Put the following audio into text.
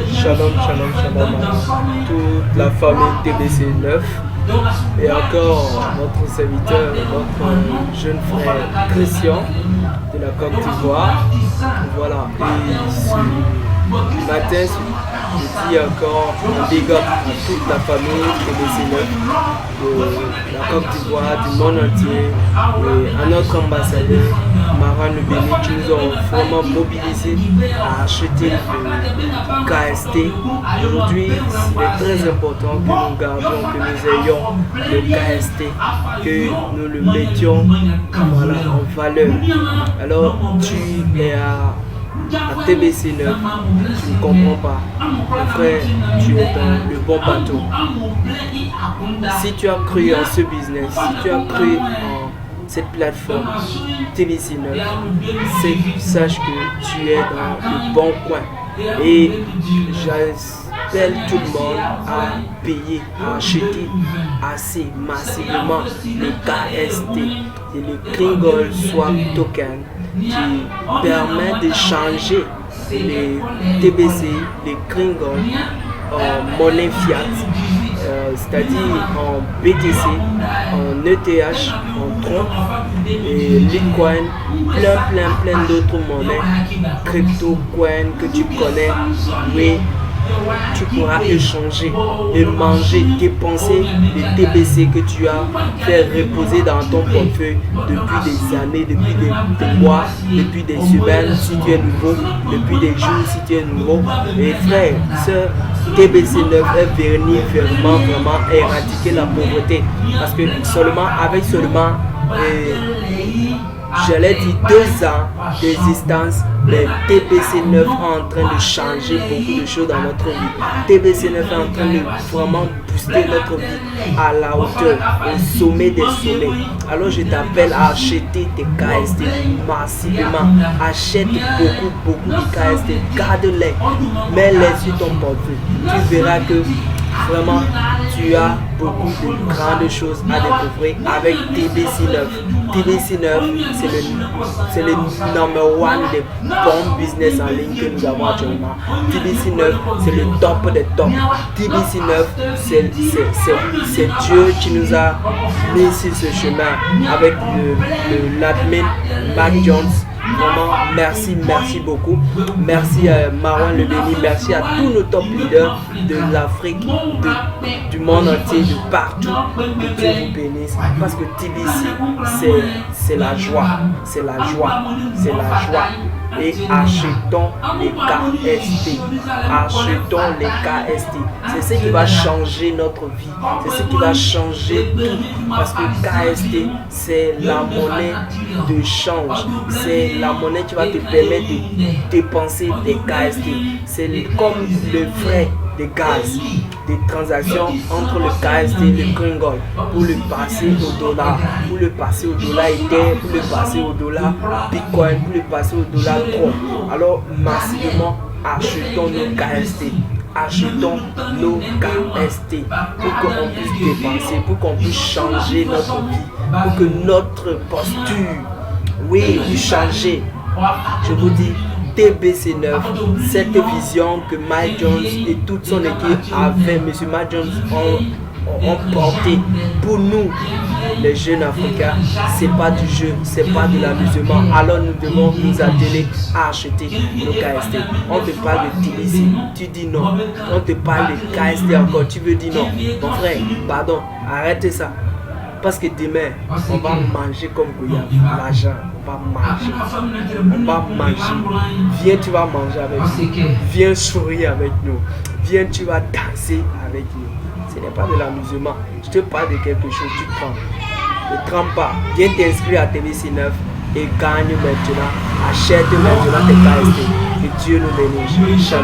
Shalom, shalom, shalom à toute la famille TBC9 et encore notre serviteur, notre jeune frère Christian de la Côte d'Ivoire. Voilà, et ce matin, je dis encore un big up à toute la famille TBC9 de la Côte d'Ivoire, du monde entier, et à notre ambassadeur Maran Le Béni qui nous ont vraiment mobilisés à acheter le KST. Aujourd'hui, il est très important que nous gardions, que nous ayons le KST, que nous le mettions en valeur. Alors, tu es à TBC9, tu ne comprends pas. Mon frère, tu es dans le bon bateau. Si tu as cru en ce business, si tu as cru en cette plateforme TBC9, sache que tu es dans le bon coin. Et j'appelle tout le monde à payer, à acheter assez massivement le KST et le Kringle Swap Token qui permet de changer les TBC, les Kringle en monnaie fiat, c'est-à-dire en BTC, en ETH, en Tron et Litecoin, plein d'autres monnaies, crypto coin que tu connais, oui. Tu pourras échanger et manger, dépenser les TBC que tu as fait reposer dans ton portefeuille depuis des années, depuis des mois, depuis des semaines si tu es nouveau, depuis des jours si tu es nouveau. Et frère, ce TBC9 est venu vraiment éradiquer la pauvreté. Parce que avec seulement j'allais dire 2 ans d'existence, les TBC9 est en train de changer beaucoup de choses dans notre vie. TBC9 est en train de vraiment booster notre vie à la hauteur, au sommet des sommets. Alors je t'appelle à acheter tes KST massivement. Achète beaucoup de KST, garde-les, mets-les sur ton portefeuille. Tu verras que vraiment, tu as beaucoup de grandes choses à découvrir avec TBC9. TBC9, c'est le number one des bons business en ligne que nous avons actuellement. TBC9, c'est le top des tops. TBC9, c'est Dieu qui nous a mis sur ce chemin avec l'admin Mac Jones. Vraiment, merci beaucoup. Merci à Maran Le Béni, merci à tous nos top leaders de l'Afrique, du monde entier, de partout. Que Dieu vous bénisse. Parce que TBC, c'est la joie. Et achetons les KST. C'est ce qui va changer notre vie. C'est ce qui va changer tout. Parce que KST, c'est la monnaie de change. C'est la monnaie qui va te permettre de dépenser des KST. C'est comme le frais de gaz, des transactions entre le KST et le Kringle pour le passer au dollar, pour le passer au dollar Ether, pour le passer au dollar Bitcoin, pour le passer au dollar Tron. Alors massivement, achetons nos KST. Achetons nos KST pour qu'on puisse dépenser, pour qu'on puisse changer notre vie, pour que notre posture, puisse changer. Je vous dis, TBC9, cette vision que Mike Jones et toute son équipe avaient, M. Mike Jones ont porté pour nous, les jeunes africains, c'est pas du jeu, c'est pas de l'amusement. Alors nous devons nous atteler à acheter nos KST. On te parle de TBC, tu dis non. On te parle de KST encore, tu veux dire non. Mon frère, pardon, arrêtez ça. Parce que demain, on va manger comme Goya, l'argent, on va manger. Viens, tu vas manger avec nous. Viens sourire avec nous. Viens, tu vas danser avec nous. Ce n'est pas de l'amusement. Je te parle de quelque chose, tu trembles. Ne tremble pas. Viens t'inscrire à TBC9 et gagne maintenant. Achète maintenant tes KST. Que Dieu nous bénisse.